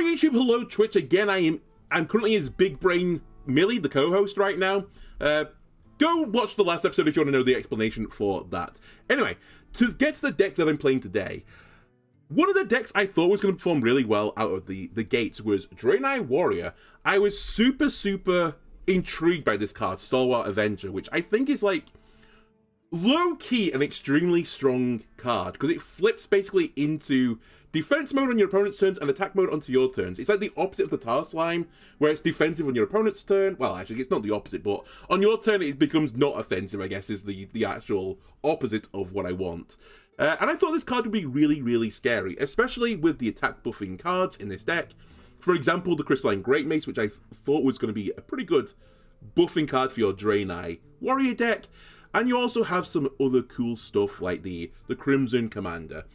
YouTube, hello Twitch. Again, I'm currently as Big Brain Millie, the co-host right now. Go watch the last episode if you want to know the explanation for that. Anyway, to get to the deck that I'm playing today, one of the decks I thought was going to perform really well out of the gates was Draenei Warrior. I was super intrigued by this card, Stalwart Avenger, which I think is like low-key an extremely strong card because it flips basically into defense mode on your opponent's turns and attack mode onto your turns. It's like the opposite of the Tar Slime, where it's defensive on your opponent's turn. Well, actually, it's not the opposite, but on your turn it becomes not offensive, I guess, is the actual opposite of what I want. And I thought this card would be really scary, especially with the attack buffing cards in this deck. For example, the Crystalline Great Mace, which I thought was going to be a pretty good buffing card for your Draenei Warrior deck. And you also have some other cool stuff like the Crimson Commander.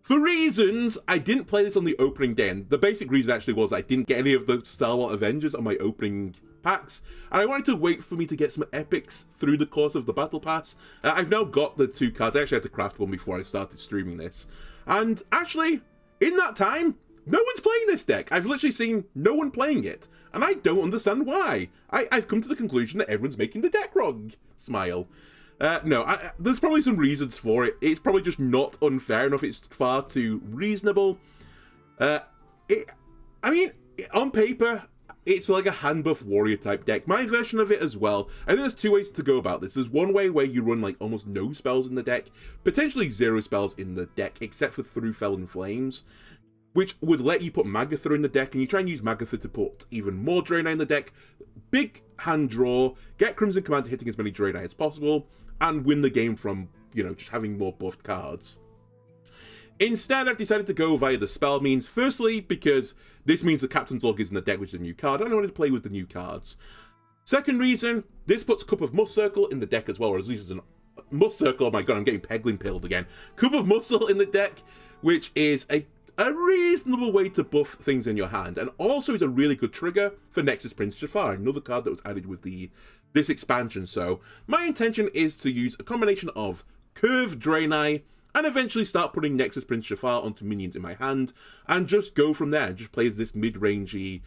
For reasons, I didn't play this on the opening day, and the basic reason actually was I didn't get any of the Stalwart Avengers on my opening packs, and I wanted to wait for me to get some epics through the course of the Battle Pass. I've now got the 2 cards. I actually had to craft one before I started streaming this. And actually, in that time, no one's playing this deck. I've literally seen no one playing it, and I don't understand why. I've come to the conclusion that everyone's making the deck wrong. Smile. No, there's probably some reasons for it. It's probably just not unfair enough. It's far too reasonable. I mean, on paper, it's like a hand buff warrior type deck. My version of it as well. I think there's 2 ways to go about this. There's one way where you run like almost no spells in the deck, potentially 0 spells in the deck, except for through Fel and Flames, which would let you put Magatha in the deck, and you try and use Magatha to put even more Draenei in the deck. Big hand draw, get Crimson Commander hitting as many Draenei as possible, and win the game from, you know, just having more buffed cards. Instead, I've decided to go via the spell means, firstly, because this means the Captain's Log is in the deck, which is a new card, and I wanted to play with the new cards. Second reason, this puts Cup of Must Circle in the deck as well, or at least it's a Must Circle, oh my god, I'm getting Peglin pilled again. Cup of Muscle in the deck, which is a reasonable way to buff things in your hand, and also is a really good trigger for Nexus Prince Shaffar, another card that was added with this expansion. So my intention is to use a combination of curve Draenei and eventually start putting Nexus Prince Shaffar onto minions in my hand and just go from there and just play this mid-rangey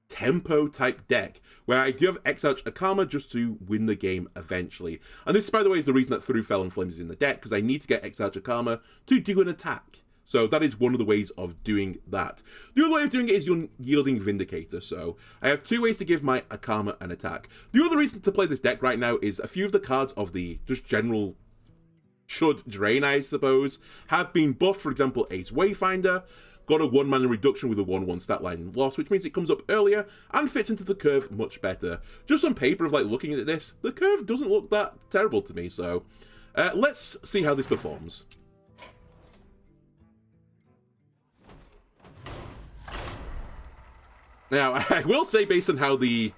tempo type deck where I do have Exarch Akama just to win the game eventually. And this, by the way, is the reason that through Fel and Flames is in the deck, because I need to get Exarch Akama to do an attack. So that is one of the ways of doing that. The other way of doing it is yielding Vindicator. So I have 2 ways to give my Akama an attack. The other reason to play this deck right now is a few of the cards of the just general should Draenei, I suppose, have been buffed. For example, Ace Wayfinder got a 1-mana reduction with a 1/1 stat line loss, which means it comes up earlier and fits into the curve much better. Just on paper of like looking at this, the curve doesn't look that terrible to me. So let's see how this performs. Now, I will say, based on how the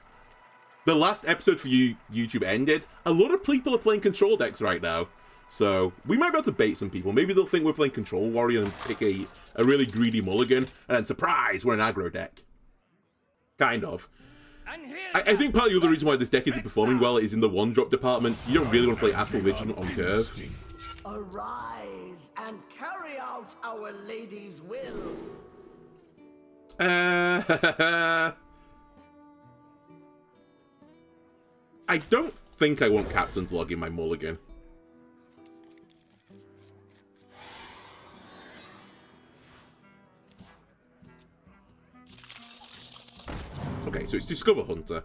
last episode for YouTube ended, a lot of people are playing control decks right now. So, we might be able to bait some people. Maybe they'll think we're playing Control Warrior and pick a really greedy mulligan, and then surprise, we're an aggro deck. Kind of. I think part of the other reason why this deck isn't performing well is in the 1-drop department. You don't really want to play Astral Vigilant on curve. Arise and carry out our lady's will. I don't think I want Captain's Log in my mulligan. Okay, so it's Discover Hunter.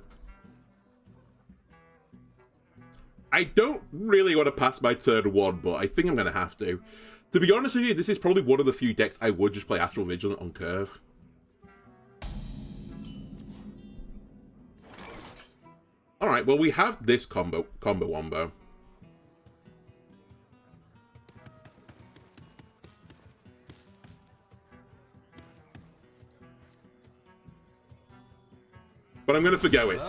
I don't really want to pass my turn 1, but I think I'm going to have to. To be honest with you, this is probably one of the few decks I would just play Astral Vigilant on curve. Alright, well, we have this combo wombo. But I'm going to forgo it.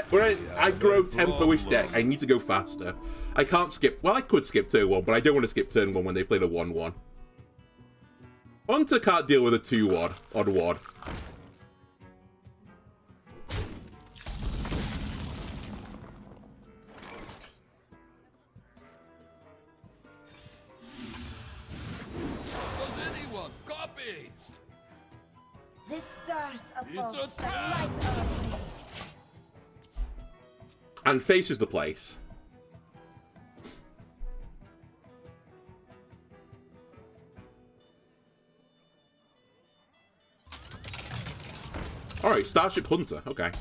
We're an aggro tempo-ish deck. I need to go faster. I can't skip. Well, I could skip turn 1, but I don't want to skip turn 1 when they played a 1/1. Hunter can't deal with a 2-wad, odd wad. The stars above shall light our way. And faces the place. Alright, Starship Hunter, okay.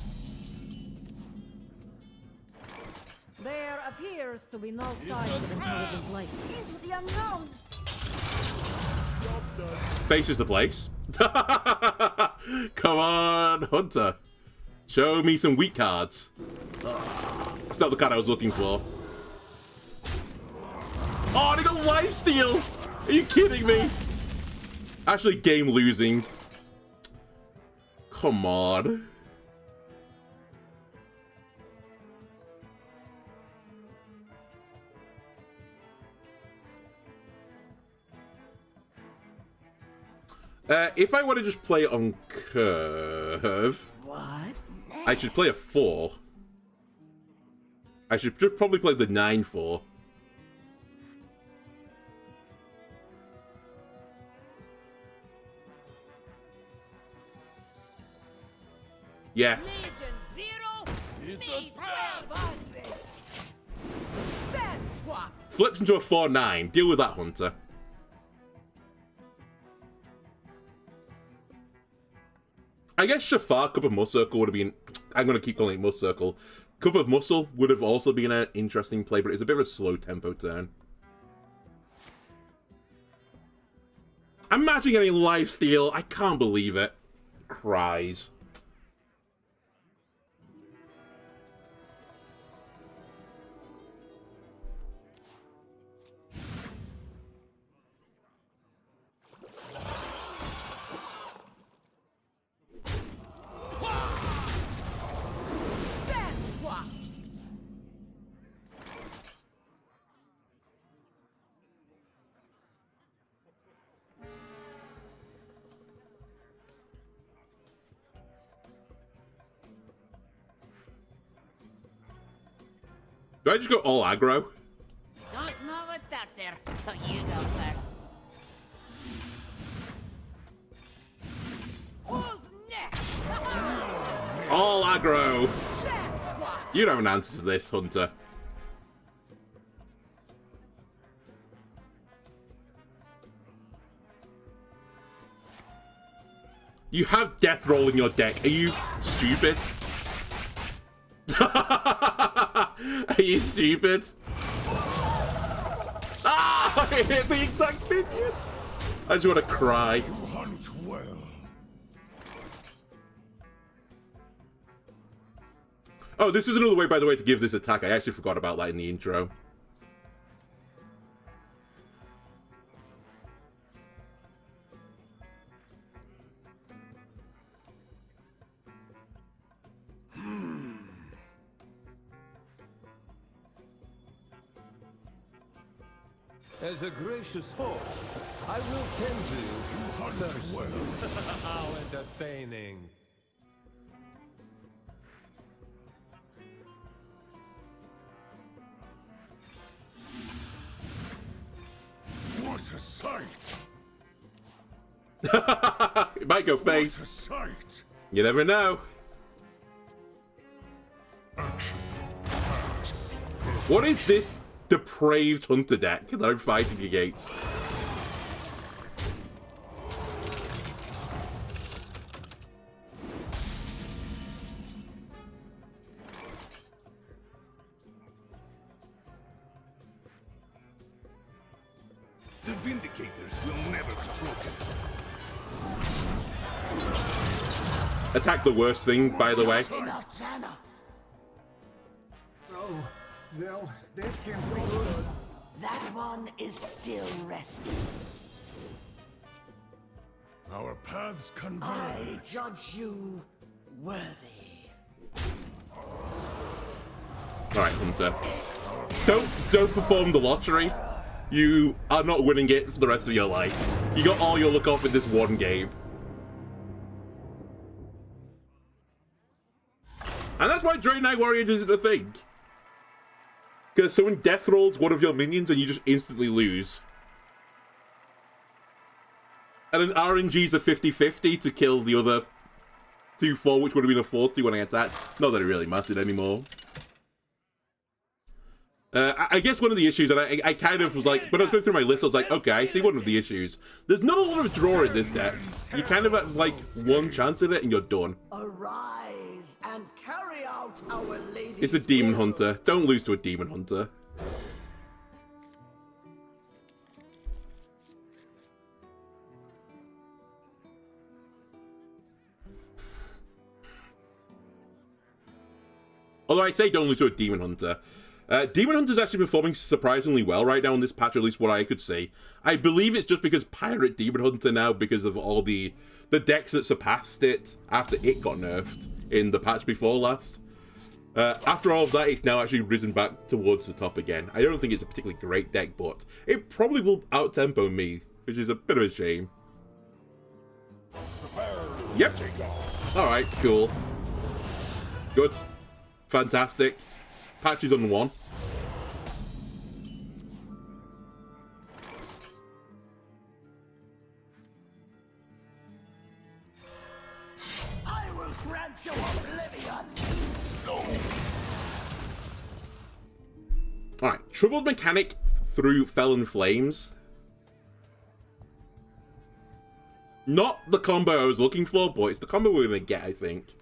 There appears to be no signs of intelligent life. Into the unknown. Faces the place. Come on, Hunter. Show me some weak cards. That's not the card I was looking for. Oh, they got lifesteal! Are you kidding me? Actually, game losing. Come on. If I want to just play it on curve, I should play a 4. I should probably play the 9-4. Yeah. Flips into a 4-9. Deal with that, Hunter. I guess Shaffar, Cup of Muscle Circle would have been... I'm going to keep calling it Muscle Circle. Cup of Muscle would have also been an interesting play, but it's a bit of a slow tempo turn. I'm matching getting lifesteal. I can't believe it. Cries. Do I just go all aggro? Don't know what's out there, so you go first. Who's next? All aggro! You don't answer to this, Hunter. You have Death Roll in your deck. Are you stupid? Are you stupid? Ah! I hit the exact minion! I just want to cry. You hunt well. Oh, this is another way, by the way, to give this attack. I actually forgot about that in the intro. As a gracious host, I will tend to you first. Well. How entertaining. What a sight! It might go What a face. sight! You never know. Action. What is this depraved Hunter deck that I'm fighting against? The Vindicators will never be broken. Attack the worst thing, by the way. Enough, Santa. Oh, well, that can't be good. That one is still resting. Our paths I converge. judge you worthy. Alright, Hunter. Don't perform the lottery. You are not winning it for the rest of your life. You got all your luck off in this one game. And that's why Draenei Warrior isn't a thing. Because someone death rolls one of your minions and you just instantly lose. And then RNG's a 50-50 to kill the other 2-4, which would have been a 4-2 when I attacked. Not that it really mattered anymore. I guess one of the issues, and I kind of was like, when I was going through my list, I was like, okay, I see one of the issues. There's not a lot of draw in this deck. You kind of have like one chance at it and you're done. Arise and carry out our lady's It's a Demon will. Hunter. Don't lose to a Demon Hunter. Although I say don't lose to a Demon Hunter. Demon Hunter's actually performing surprisingly well right now in this patch, at least what I could see. I believe it's just because Pirate Demon Hunter now, because of all the decks that surpassed it after it got nerfed in the patch before last. After all of that, it's now actually risen back towards the top again. I don't think it's a particularly great deck, but it probably will out-tempo me, which is a bit of a shame. Yep. Alright, cool. Good. Fantastic. Patch is on 1. I will grant you oblivion. Alright, Troubled Mechanic through Fel and Flames. Not the combo I was looking for, but it's the combo we're going to get, I think.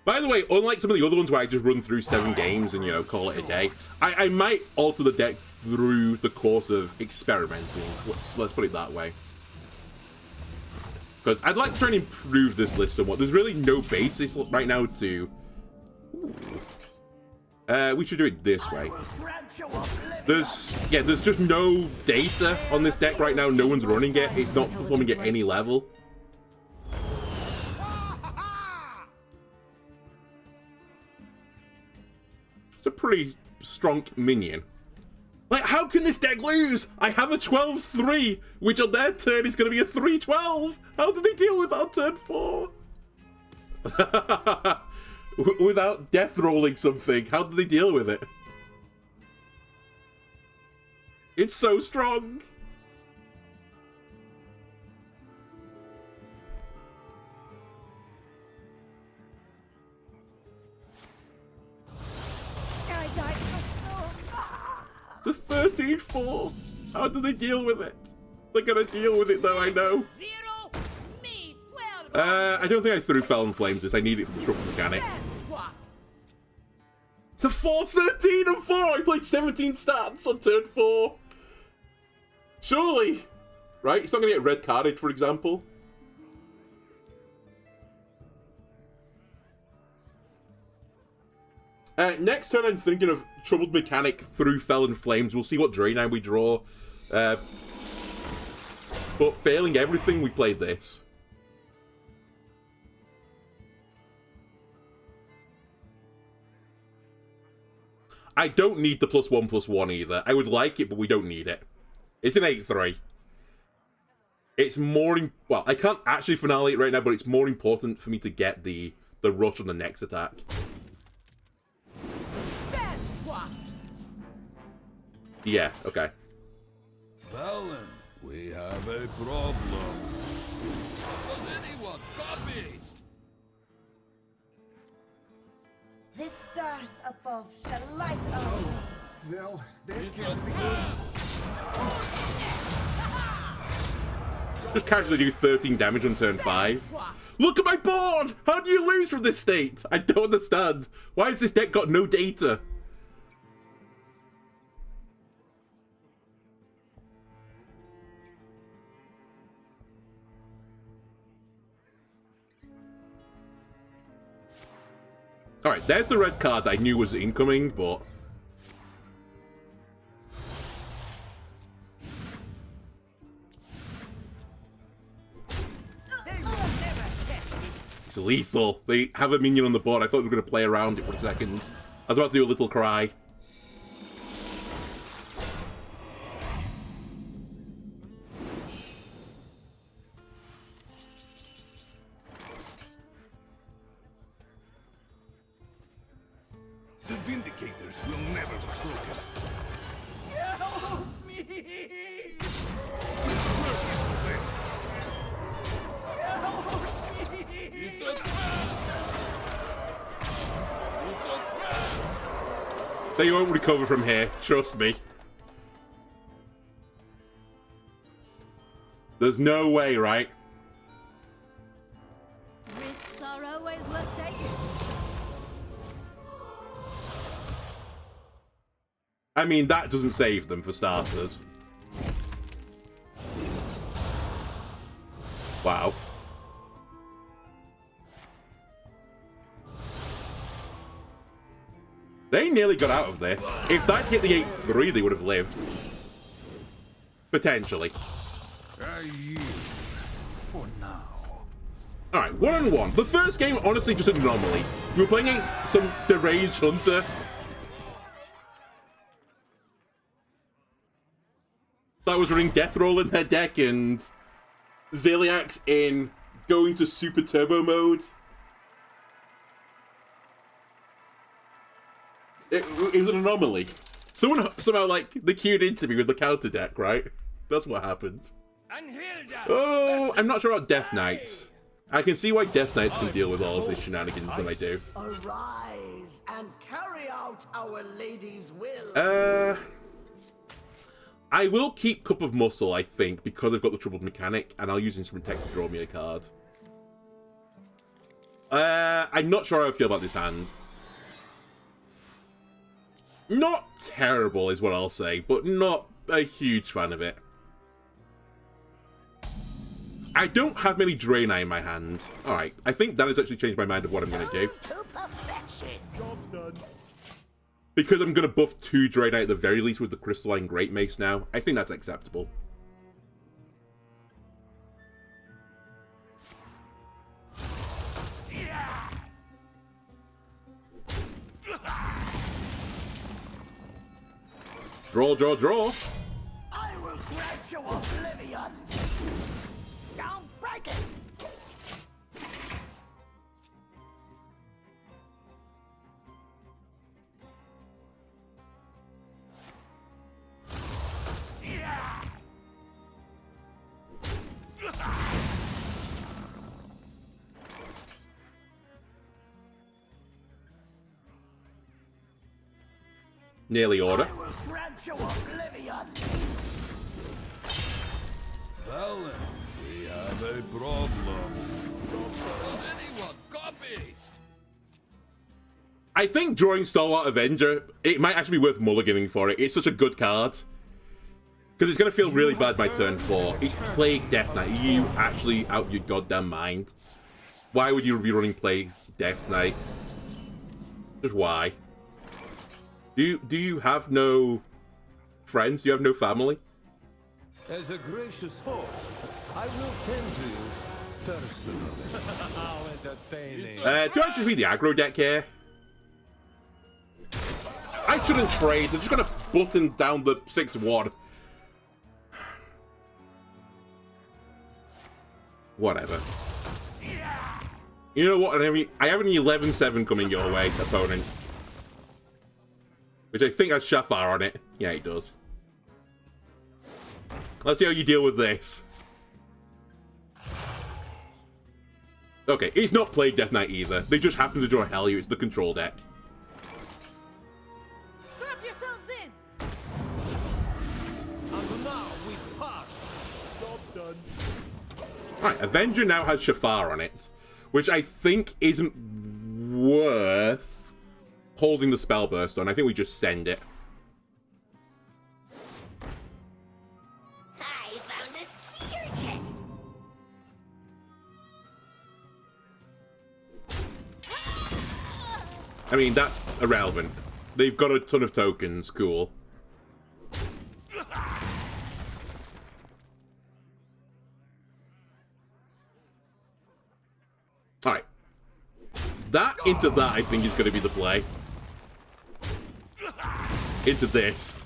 By the way, unlike some of the other ones where I just run through 7 games and, you know, call it a day, I might alter the deck through the course of experimenting. Let's put it that way. Because I'd like to try and improve this list somewhat. There's really no basis right now to... we should do it this way. There's just no data on this deck right now. No one's running it. It's not performing at any level. It's a pretty strong minion. Like, how can this deck lose? I have a 12-3, which on their turn is going to be a 3-12. How did they deal with that on turn 4? Without death rolling something, how did they deal with it? It's so strong. It's a 13-4. How do they deal with it? They're gonna deal with it though, I know. I don't think I threw Fel and Flames this. I need it for the Trouble Mechanic. It's a 4-13 and 4. I played 17 stats on turn 4. Surely. Right? It's not gonna get red carded, for example. Next turn, I'm thinking of Troubled Mechanic through Fel and Flames. We'll see what Draenei we draw. But failing everything, we played this. I don't need the +1/+1 either. I would like it, but we don't need it. It's an 8-3. It's more... well, I can't actually finale it right now, but it's more important for me to get the rush on the next attack. Yeah, okay. Valen, we have a problem. Does anyone copy? The stars above shall light up. Well, that can't be good. Just casually do 13 damage on turn 5. Look at my board! How do you lose from this state? I don't understand. Why has this deck got no data? Alright, there's the red card I knew was incoming, but... it's lethal. They have a minion on the board. I thought they were going to play around it for a second. I was about to do a little cry. The Vindicators will never be broken. Help me! They won't recover from here, trust me. There's no way, right? Risks are always worth taking. I mean, that doesn't save them, for starters. Wow. They nearly got out of this. If that hit the 8-3, they would have lived. Potentially. I yield for now. Alright, 1-on-1. The first game, honestly, just an anomaly. You were playing against some deranged hunter. That was running Death Roll in their deck and Zaliax in going to Super Turbo mode. It was an anomaly. Someone somehow, like, they queued into me with the counter deck, right? That's what happened. Oh, I'm not sure about Death Knights. I can see why Death Knights can deal with all of these shenanigans, and I do. Arise and carry out our lady's will. I will keep Cup of Muscle, I think, because I've got the Troubled Mechanic, and I'll use Instrument Tech to draw me a card. I'm not sure how I feel about this hand. Not terrible is what I'll say, but not a huge fan of it. I don't have many Draenei in my hand. Alright, I think that has actually changed my mind of what I'm going to do. Job's done. Because I'm going to buff 2 Draenei at the very least with the Crystalline Great Mace now. I think that's acceptable. Draw, draw, draw. I will grant you oblivion. Don't break it. Nearly order. I will grant you oblivion. Fel, we have a problem. Does anyone copy? I think drawing Stalwart Avenger, it might actually be worth mulliganing for it. It's such a good card. Because it's going to feel really bad by turn 4. It's Plague Death Knight. Are you actually out of your goddamn mind? Why would you be running Plague Death Knight? Just why? Do you have no friends? Do you have no family? As a gracious host, I will tend to personally. How entertaining. Do I just be the aggro deck here? I shouldn't trade. They're just going to button down the 6-1. Whatever. You know what? I have an 11-7 coming your way, opponent. Which I think has Shaffar on it. Yeah, it does. Let's see how you deal with this. Okay, it's not played Death Knight either. They just happen to draw Hellier. It's the control deck. Strap yourselves in. And now we part. Job done. Alright, Avenger now has Shaffar on it. Which I think isn't worth holding the spell burst on. I think we just send it. I found a sea urchin. I mean, that's irrelevant. They've got a ton of tokens. Cool. Alright. That into that, I think, is going to be the play. into this.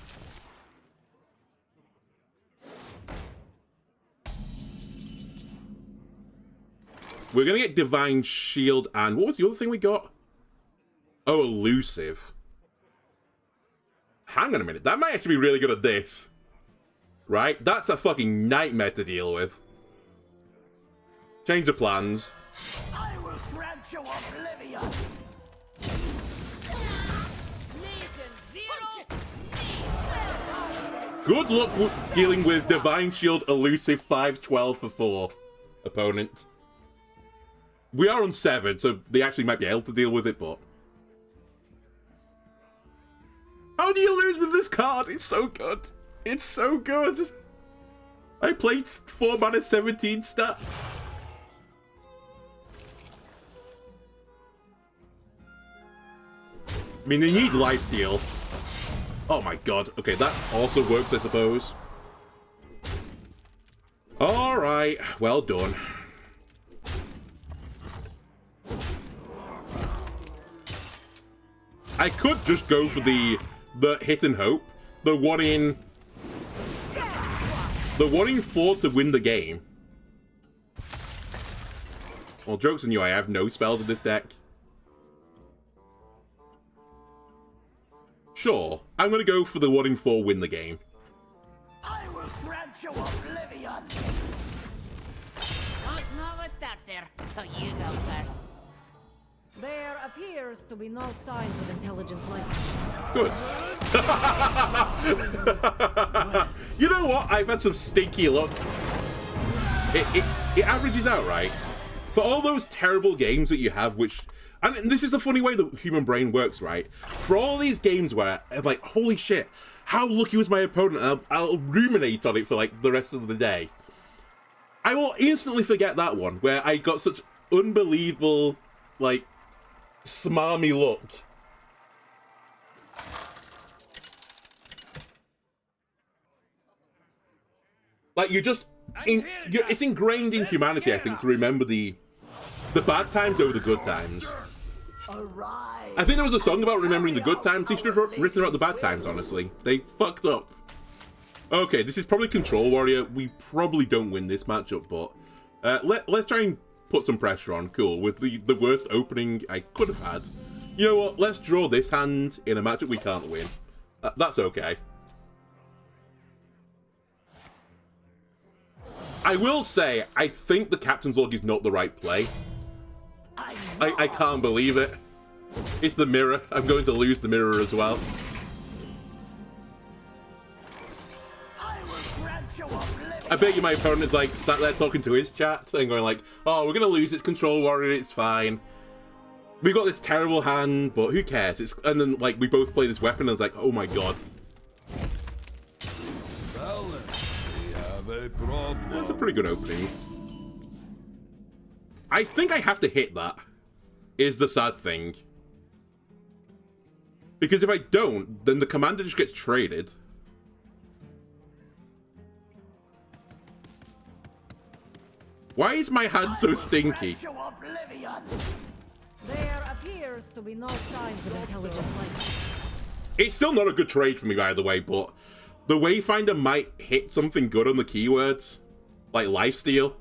We're gonna get Divine Shield and what was the other thing we got? Oh, Elusive. Hang on a minute, that might actually be really good at this. Right? That's a fucking nightmare to deal with. Change the plans. I will grant you oblivion. Good luck dealing with Divine Shield Elusive 5-12 for 4, opponent. We are on 7, so they actually might be able to deal with it, but... How do you lose with this card? It's so good. It's so good. I played 4 mana 17 stats. I mean, they need lifesteal. Oh my god. Okay, that also works, I suppose. Alright, well done. I could just go for the hit and hope. The 1 in 4 to win the game. Well, joke's on you, I have no spells in this deck. Sure, I'm gonna go for the 1 in 4 win the game. I will grant you oblivion. Don't know what's out there, so you go first. There appears to be no signs of intelligent life. Good. You know what? I've had some stinky luck. It averages out, right? For all those terrible games that you have, which... And this is the funny way the human brain works, right? For all these games where I'm like, holy shit, how lucky was my opponent? And I'll ruminate on it for like the rest of the day. I will instantly forget that one where I got such unbelievable, like, smarmy luck. Like, you just... it's ingrained in humanity, I think, to remember the bad times over the good times. Arise. I think there was a song about remembering the good times. They should have written about the bad times, honestly. They fucked up. Okay, this is probably Control Warrior. We probably don't win this matchup, but let's try and put some pressure on. Cool, with the worst opening I could have had. You know what? Let's draw this hand in a matchup we can't win. That's okay. I will say, I think the Captain's Log is not the right play. I can't believe it. It's the mirror. I'm going to lose the mirror as well. I bet you my opponent is like sat there talking to his chat and going like, oh, we're going to lose, it's Control Warrior, it's fine. We've got this terrible hand, but who cares? And then like we both play this weapon and it's like, oh my god. That's a pretty good opening. I think I have to hit that, is the sad thing. Because if I don't, then the commander just gets traded. Why is my hand so stinky? There appears to be no signs of intelligent life. It's still not a good trade for me, by the way, but the Wayfinder might hit something good on the keywords, like lifesteal.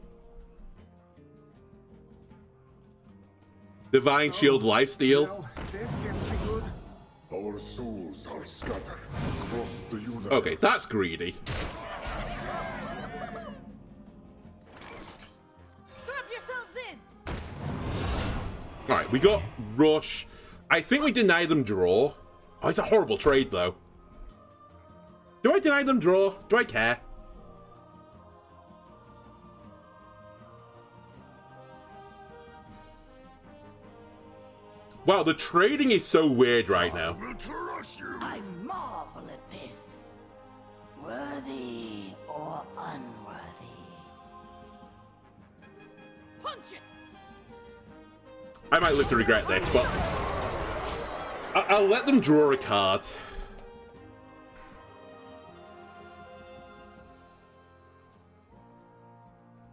Divine Shield lifesteal. Well, that can't be good. Our souls are scattered across the universe. Okay, that's greedy. Strap yourselves in. Alright, we got Rush. I think we deny them draw. Oh, it's a horrible trade, though. Do I deny them draw? Do I care? Wow, the trading is so weird right now. I marvel at this. Worthy or unworthy? Punch it. I might live to regret this, but I'll let them draw a card.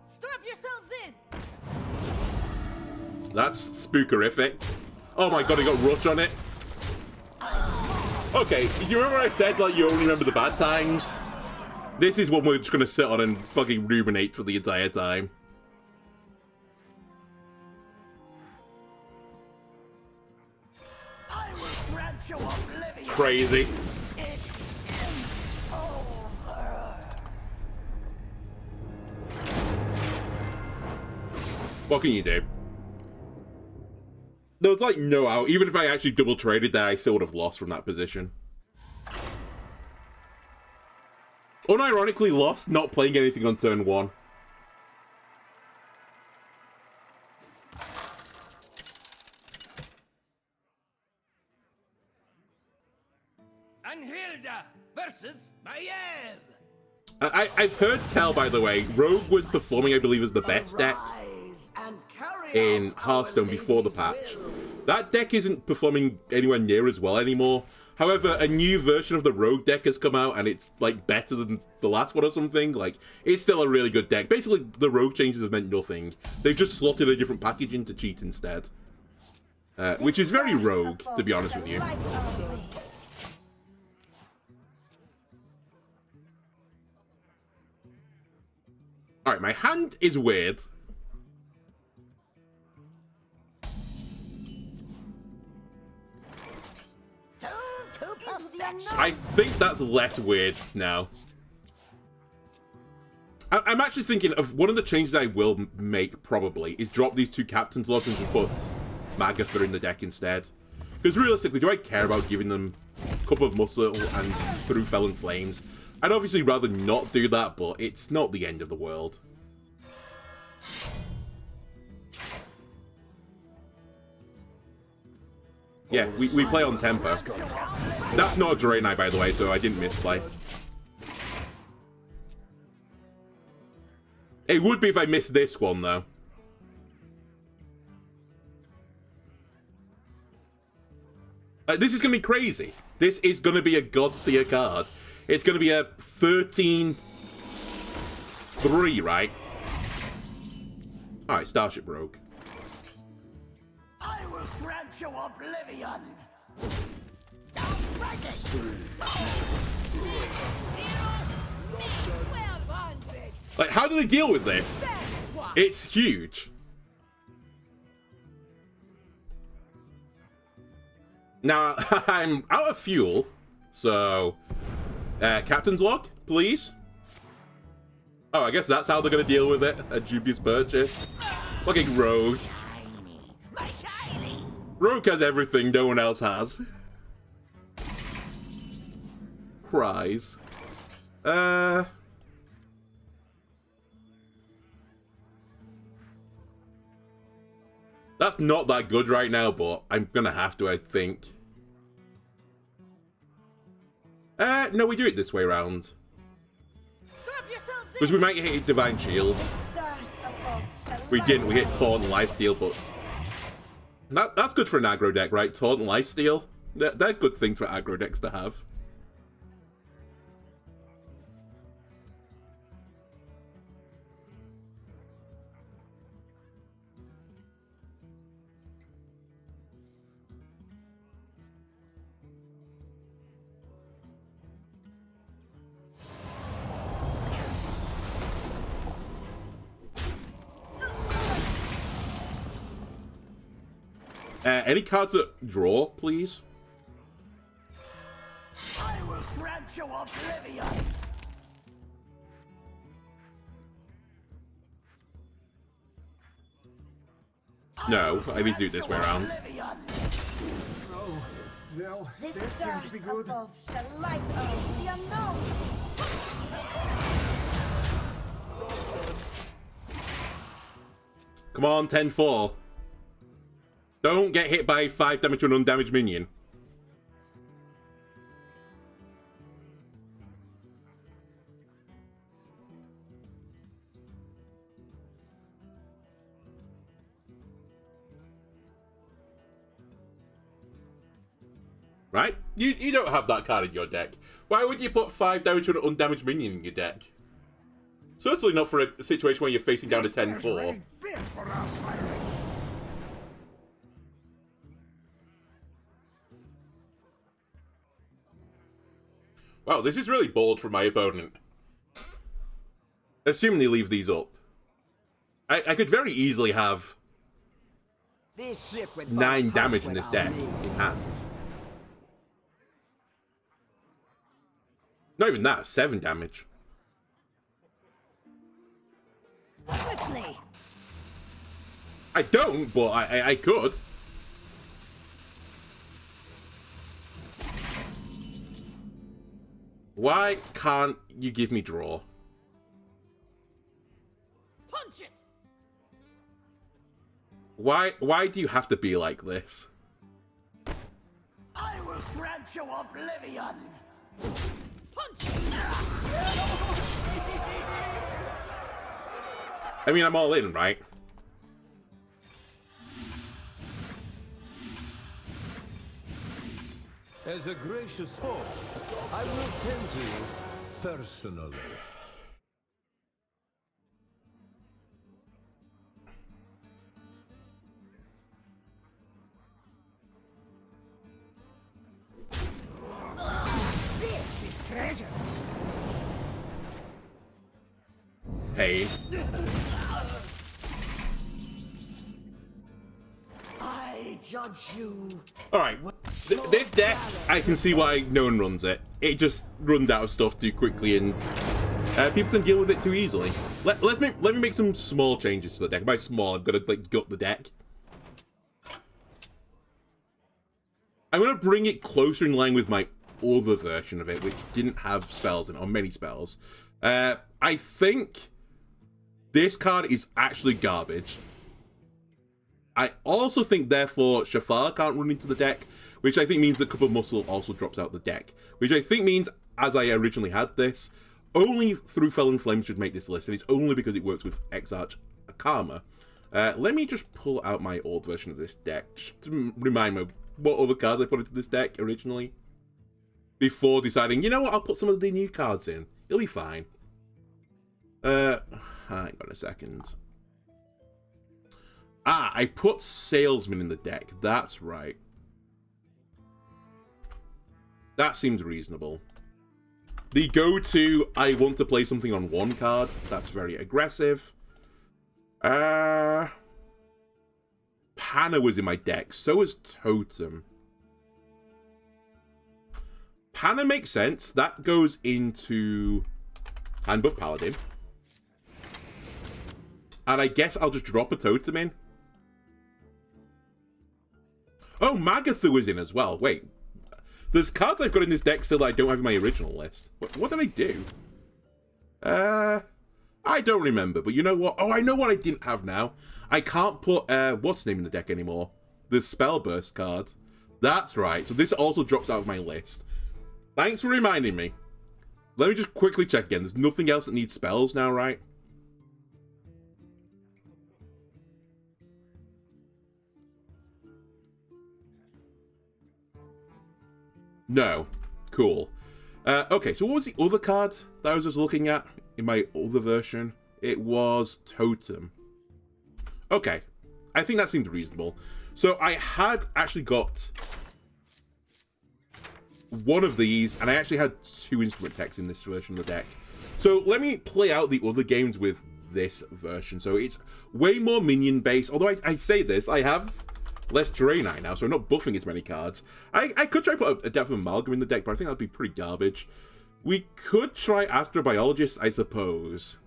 Strap yourselves in. That's spookerific. Oh my god, I got Rush on it. Okay, you remember I said, like, you only remember the bad times? This is one we're just gonna sit on and fucking ruminate for the entire time. I will grant you oblivion. Crazy. It is over. What can you do? There was like no out. Even if I actually double traded there, I still would have lost from that position. Unironically lost not playing anything on turn 1. Anhilda versus Maiev. I've heard tell, by the way, Rogue was performing, I believe, as the best deck in Hearthstone before the patch. That deck isn't performing anywhere near as well anymore. However, a new version of the Rogue deck has come out, and it's, like, better than the last one or something. Like, it's still a really good deck. Basically, the Rogue changes have meant nothing. They've just slotted a different package in to cheat instead. Which is very Rogue, to be honest with you. Alright, my hand is weird. I think that's less weird now. I'm actually thinking of one of the changes I will make, probably, is drop these 2 Captain's Logs and put Magatha in the deck instead. Because realistically, do I care about giving them a Cup of Muscle and through Fel and Flames? I'd obviously rather not do that, but it's not the end of the world. Yeah, we play on tempo. That's not a Draenei, by the way, so I didn't misplay. It would be if I missed this one, though. This is going to be crazy. This is going to be a god tier card. It's going to be a 13-3, right? Alright, Starship Rogue. I will grant you oblivion. Don't break it. Like, how do they deal with this? It's huge. Now, I'm out of fuel, so... Captain's Log, please? Oh, I guess that's how they're going to deal with it. A dubious purchase. Fucking Rogue. Rogue has everything no one else has. Cries. That's not that good right now, but I'm gonna have to, I think. No, we do it this way around. Because we might hit Divine Shield. We didn't, we hit Taunt and Lifesteal, but... That's good for an aggro deck, right? Taunt and Lifesteal? They're good things for aggro decks to have. Any cards that draw, please? I will grant you oblivion. No, I need to do it this way around. Oh, well, This that stars can't be good. above shall light up the unknown. Come on, 10-4. Don't get hit by 5 damage to an undamaged minion. Right? You don't have that card in your deck. Why would you put 5 damage to an undamaged minion in your deck? Certainly not for a situation where you're facing down a 10-4. Wow, this is really bold from my opponent. Assuming they leave these up. I could very easily have 9 damage in this deck in hand. Not even that, 7 damage. Quickly. I don't, but I could. Why can't you give me draw? Punch it. Why do you have to be like this? I will grant you oblivion. Punch it. I mean, I'm all in, right? As a gracious host, I will tend to you personally. This is treasure. Hey. I judge you. Alright. This deck, I can see why no one runs it. It just runs out of stuff too quickly, and people can deal with it too easily. Let me make some small changes to the deck. By small, I'm gonna like gut the deck. I'm gonna bring it closer in line with my other version of it, which didn't have spells in it, or many spells. I think this card is actually garbage. I also think, therefore, Shaffar can't run into the deck, which I think means that Cup of Muscle also drops out the deck. Which I think means, as I originally had this, only through Fel and Flames should make this list, and it's only because it works with Exarch Karma. Let me just pull out my old version of this deck, just to remind me what other cards I put into this deck originally, before deciding, you know what, I'll put some of the new cards in. It'll be fine. Hang on a second. Ah, I put Salesman in the deck. That's right. That seems reasonable. The go-to, I want to play something on 1 card. That's very aggressive. Pana was in my deck. So was Totem. Pana makes sense. That goes into Handbuff Paladin. And I guess I'll just drop a Totem in. Oh, Magatha was in as well. Wait. There's cards I've got in this deck still that I don't have in my original list. What did I do? I don't remember, but you know what? Oh, I know what I didn't have now. I can't put, what's the name in the deck anymore? The Spellburst card. That's right. So this also drops out of my list. Thanks for reminding me. Let me just quickly check again. There's nothing else that needs spells now, right? No. Cool. Okay, so what was the other card that I was just looking at in my other version? It was Totem. Okay. I think that seemed reasonable. So I had actually got one of these, and I actually had 2 instrument techs in this version of the deck. So let me play out the other games with this version. So it's way more minion based, although I say this, I have less Draenei now, so I'm not buffing as many cards. I could try put a Depth of Amalgam in the deck, but I think that'd be pretty garbage. We could try Astrobiologist, I suppose.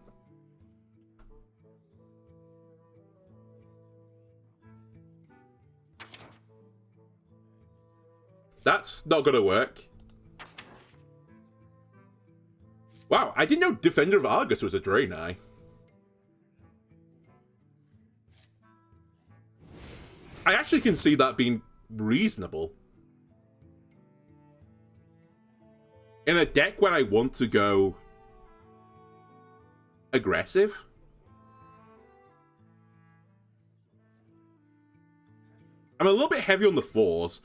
That's not gonna work. Wow, I didn't know Defender of Argus was a Draenei. I actually can see that being reasonable. In a deck where I want to go aggressive. I'm a little bit heavy on the 4s.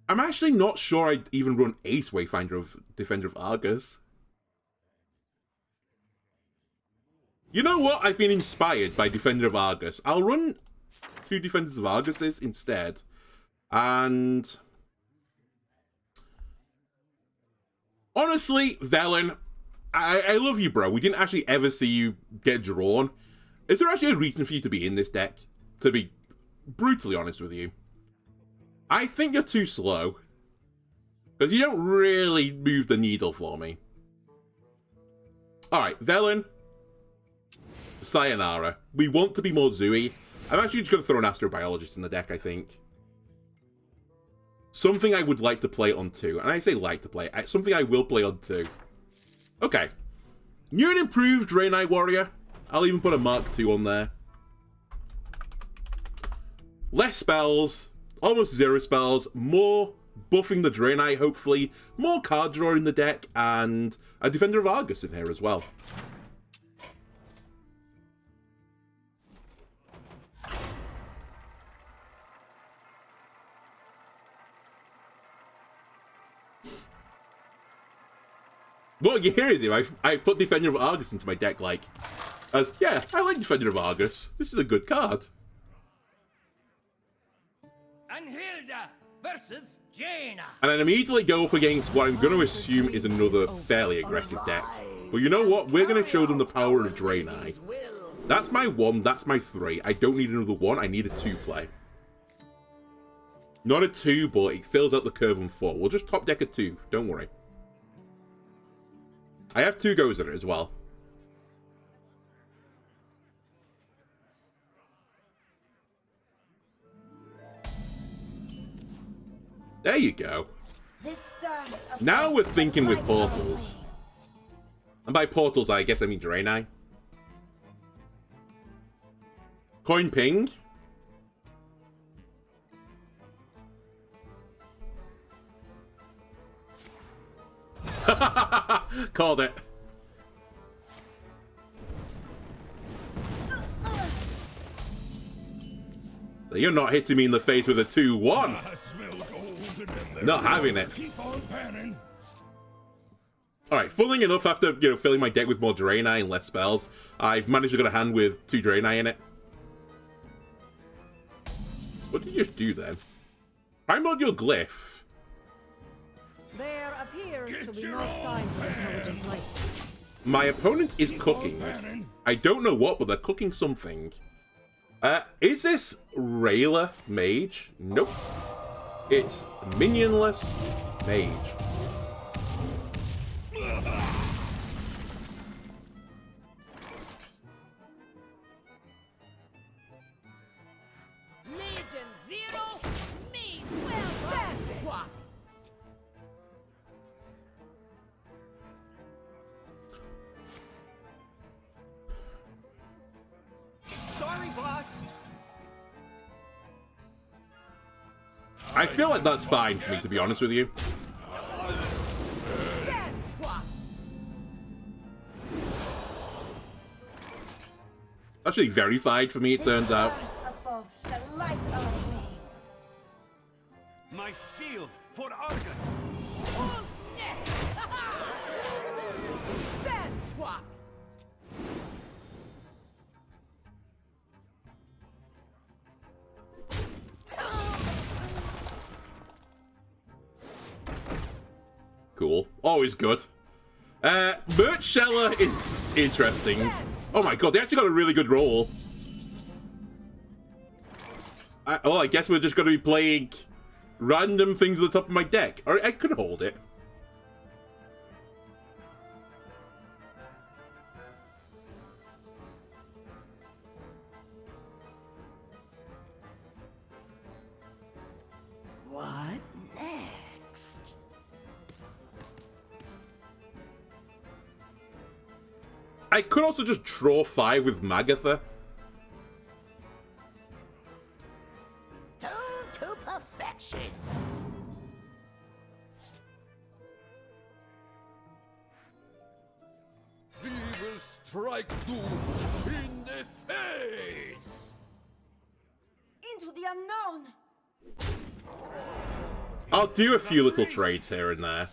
I'm actually not sure I'd even run Ace Wayfinder of Defender of Argus. You know what? I've been inspired by Defender of Argus. I'll run 2 Defenders of Arguses instead. And Honestly, Velen, I love you, bro. We didn't actually ever see you get drawn. Is there actually a reason for you to be in this deck? To be brutally honest with you. I think you're too slow. Because you don't really move the needle for me. Alright, Velen. Sayonara. We want to be more Zooey. I'm actually just going to throw an Astrobiologist in the deck, I think. Something I would like to play on 2. And I say like to play. Something I will play on 2. Okay. New and improved Draenei Warrior. I'll even put a Mark II on there. Less spells. Almost 0 spells. More buffing the Draenei, hopefully. More card draw in the deck. And a Defender of Argus in here as well. What you hear is him. I put Defender of Argus into my deck, like, as, yeah, I like Defender of Argus. This is a good card. And Hilda versus Jaina. And then immediately go up against what I'm going to assume is another fairly aggressive deck. But you know what? We're going to show them the power of Draenei. That's my 1, that's my 3. I don't need another 1, I need a 2 play. Not a 2, but it fills out the curve on 4. We'll just top deck a 2, don't worry. I have 2 goes at it as well. There you go. Now we're thinking with portals. And by portals, I guess I mean Draenei. Coin ping. Called it. You're not hitting me in the face with a 2-1. Not having it. Alright, funnily enough, after, filling my deck with more Draenei and less spells, I've managed to get a hand with 2 Draenei in it. What did you just do then? Primordial Glyph. There appears to be no signs of intelligent life. My opponent is cooking. I don't know what, but they're cooking something. Is this Rayla Mage? Nope. It's Minionless Mage. Legion 0, me well done. Sorry, boss. I feel like that's fine for me, to be honest with you. Actually verified for me, it turns out. My shield for Argus. Cool. Always good. Merch Seller is interesting. Oh my god, they actually got a really good roll. I guess we're just going to be playing random things at the top of my deck. Or I could hold it. What next? I could also just draw 5 with Magatha. To perfection. We will strike doom in the face! Into the unknown! I'll do a few little trades here and there.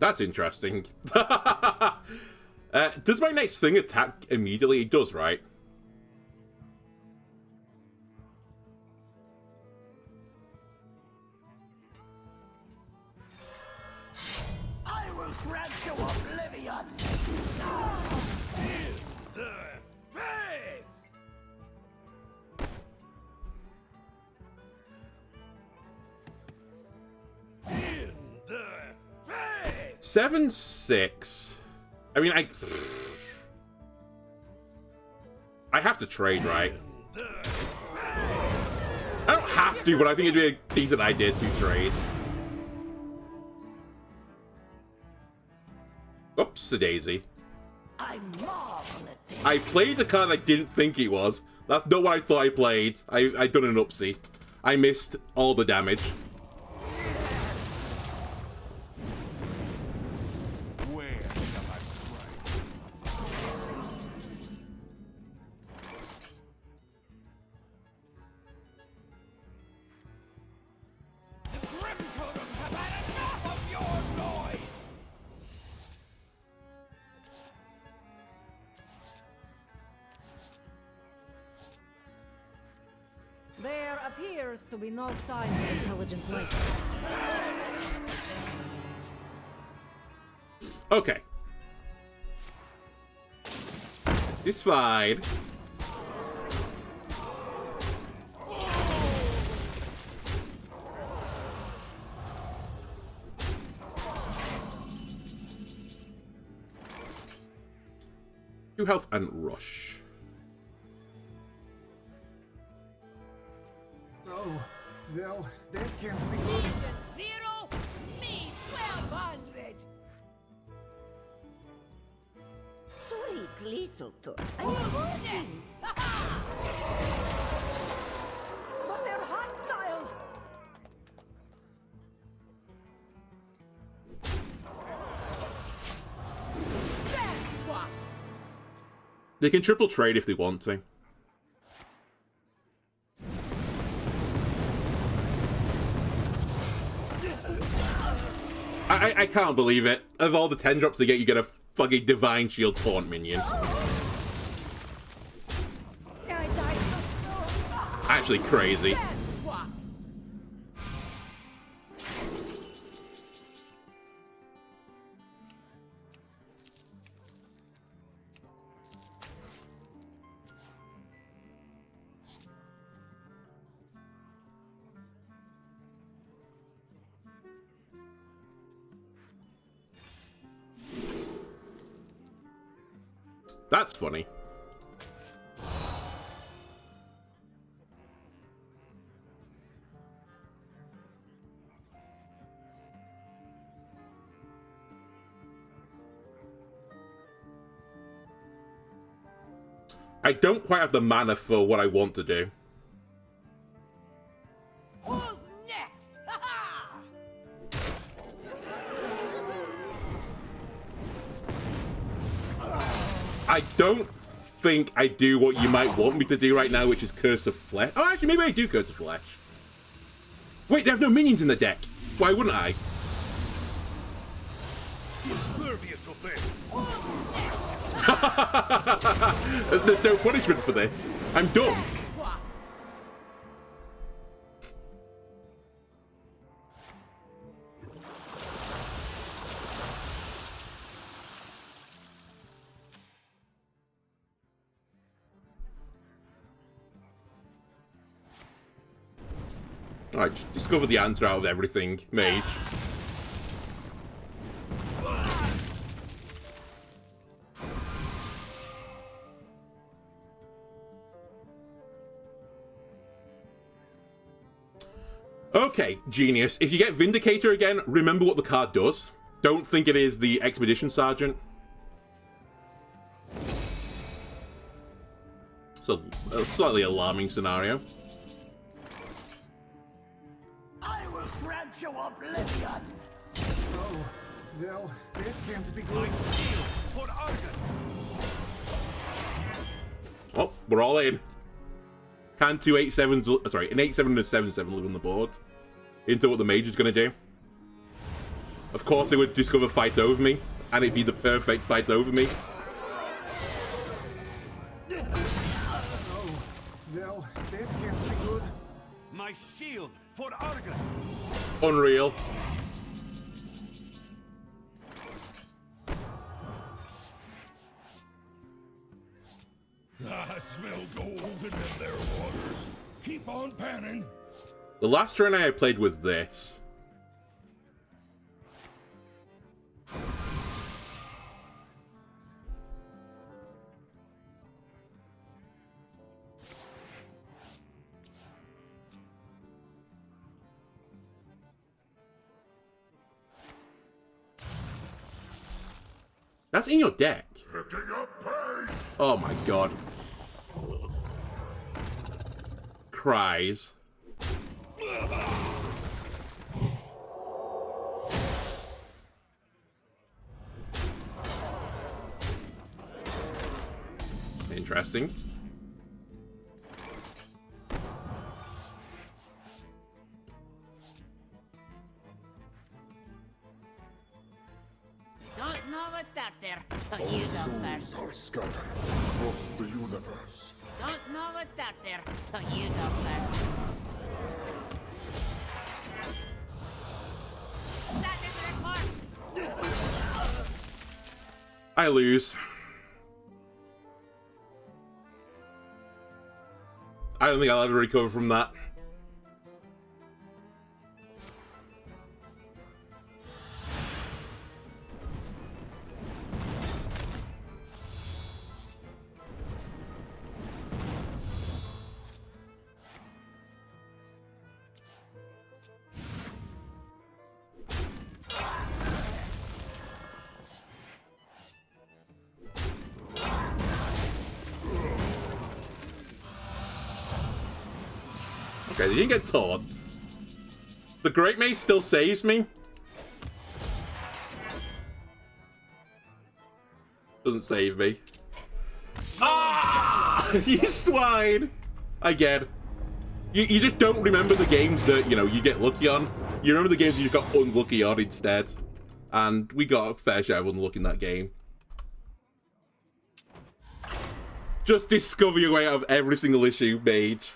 That's interesting. Does my next thing attack immediately? It does, right? I will grant you oblivion! In the face! In the face! 7-6. I mean, I have to trade, right? I don't have to, but I think it'd be a decent idea to trade. Oops-a-daisy. I marvel at this. I played the card I didn't think it was. That's not what I thought I played. I done an upsie. I missed all the damage. Where shall I strike? The Grim Totem have had enough of your noise! There appears to be no signs of intelligent life. Okay. It's fine. Two health and rush. Oh, well, that can't be good. Zero, me 1200. Next! But they're hostile! They can triple trade if they want to. I can't believe it. Of all the 10 drops they get a fucking Divine Shield taunt minion. Actually crazy. That's funny. I don't quite have the mana for what I want to do. Who's next? Ha ha! I don't think I do what you might want me to do right now, which is Curse of Flesh. Oh, actually, maybe I do Curse of Flesh. Wait, they have no minions in the deck. Why wouldn't I? Impervious to this. There's no punishment for this. I'm done. Alright, just discover the answer out of everything, mage. Okay, genius. If you get Vindicator again, remember what the card does. Don't think it is the Expedition Sergeant. It's a slightly alarming scenario. I will grant you oblivion! Oh, well, that can't be good. For Argon. Oh, we're all in. Can two 8/7s, sorry, an 8/7 and a 7/7 live on the board? Into what the mage is going to do. Of course they would discover fight over me, and it'd be the perfect fight over me. Oh, well, that can't be good. My shield for Argon. Unreal. I smell gold in their waters. Keep on panning. The last Draenei I played was this. That's in your deck. Picking up pace. Oh my god. Cries. Interesting. Don't know what's out there, so you go first. Are scattered across the universe. Don't know what's out there, so you go first. That is a report. I lose. I don't think I'll ever recover from that. Okay, they didn't get taught. The Great Mace still saves me. Doesn't save me. Ah! You swine! I get. You just don't remember the games that, you know, you get lucky on. You remember the games you got unlucky on instead. And we got a fair share of unlucky in that game. Just discover your way out of every single issue, mage.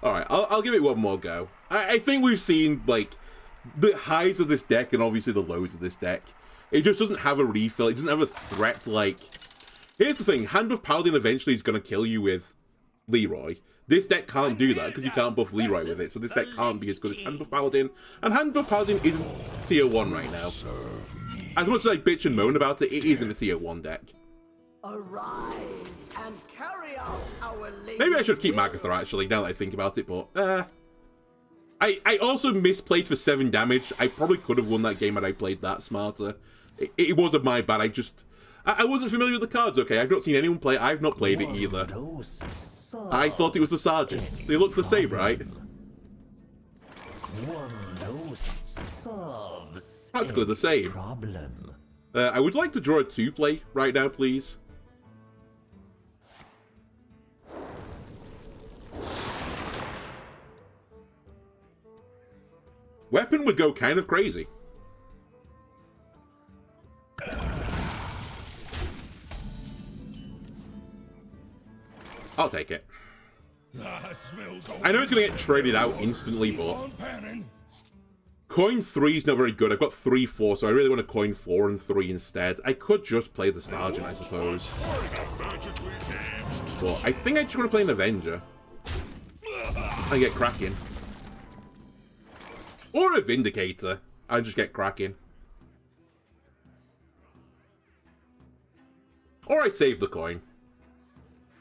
Alright, I'll give it one more go. I think we've seen, like, the highs of this deck and obviously the lows of this deck. It just doesn't have a refill. It doesn't have a threat, like... Here's the thing. Hand Buff Paladin eventually is going to kill you with Leroy. This deck can't do that because you can't buff Leroy with it. So this deck can't be as good as Hand Buff Paladin. And Hand Buff Paladin isn't tier 1 right now. As much as I bitch and moan about it, it isn't a tier 1 deck. Arise and carry out our Maybe I should keep Magatha, actually, now that I think about it, but... I also misplayed for 7 damage. I probably could have won that game had I played that smarter. It wasn't my bad, I wasn't familiar with the cards, okay? I've not seen anyone play it. I've not played it either. I thought it was the Sergeant. They look the same, right? Practically the same. I would like to draw a 2-play right now, please. Weapon would go kind of crazy. I'll take it. I know it's going to get traded out instantly, but... Coin 3 is not very good. I've got 3-4, so I really want to coin 4 and 3 instead. I could just play the Sergeant, I suppose. But I think I just want to play an Avenger. And get cracking. Or a Vindicator. I just get cracking. Or I save the coin.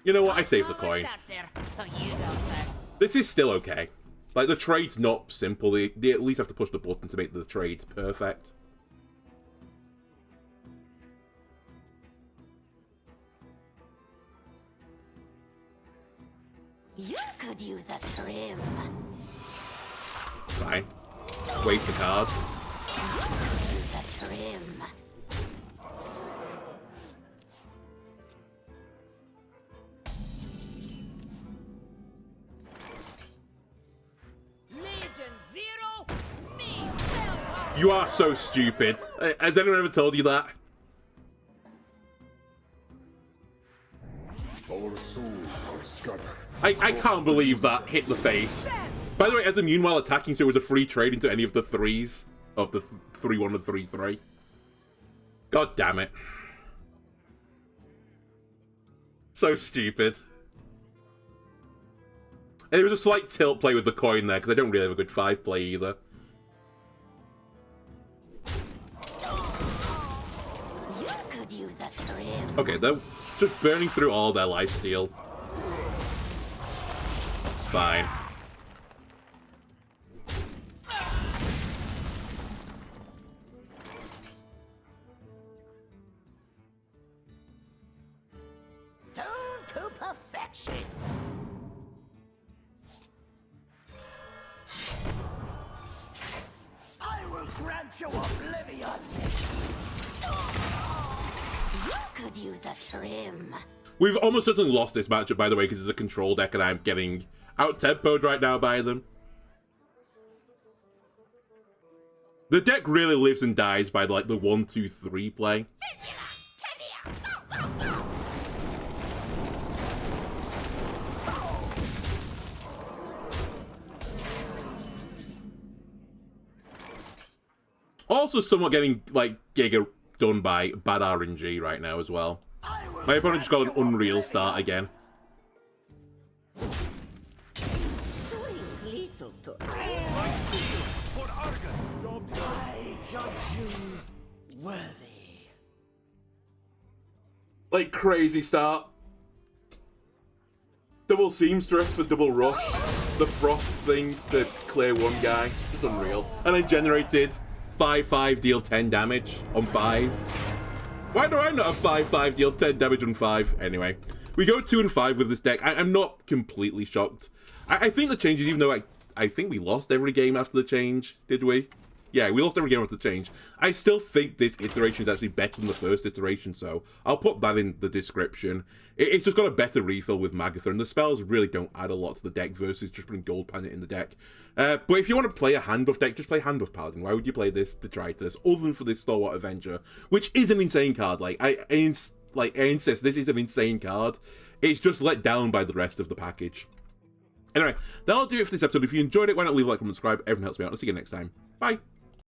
You know what? I saved the coin. This is still okay. Like, the trade's not simple. They at least have to push the button to make the trade perfect. You could use a trim. Fine. Waste the card. Use a trim. You are so stupid. Has anyone ever told you that? Our souls are scattered. I can't believe that hit the face. By the way, as immune while attacking, so it was a free trade into any of the threes of the 3-1 and 3-3. God damn it. So stupid. And there was a slight tilt play with the coin there, because I don't really have a good 5 play either. You could use a stream. Okay, they're just burning through all their lifesteal. It's fine. To perfection. I will grant you oblivion. You could use a stream. We've almost certainly lost this matchup, by the way, because it's a control deck and I'm getting out-tempoed right now by them. The deck really lives and dies by, like, the 1-2-3 play. Also somewhat getting, like, Giga done by bad RNG right now as well. My opponent just got an unreal start again. I judge you worthy. Like, crazy start. Double Seamstress for double rush. The Frost thing, the clear 1 guy. It's unreal. And then generated 5-5 deal 10 damage on 5. Why do I not have 5-5 deal 10 damage on 5? Anyway, we go 2 and 5 with this deck. I'm not completely shocked. I think the changes, even though I think we lost every game after the change, did we? Yeah, we lost every game after the change. I still think this iteration is actually better than the first iteration, so I'll put that in the description. It's just got a better refill with Magatha, and the spells really don't add a lot to the deck versus just putting Gold Planet in the deck. But if you want to play a hand buff deck, just play hand buff Paladin. Why would you play this Detritus, other than for this Stalwart Avenger, which is an insane card? Like, I insist, this is an insane card. It's just let down by the rest of the package. Anyway, that'll do it for this episode. If you enjoyed it, why not leave a like, comment, subscribe? Everyone helps me out. I'll see you next time. Bye.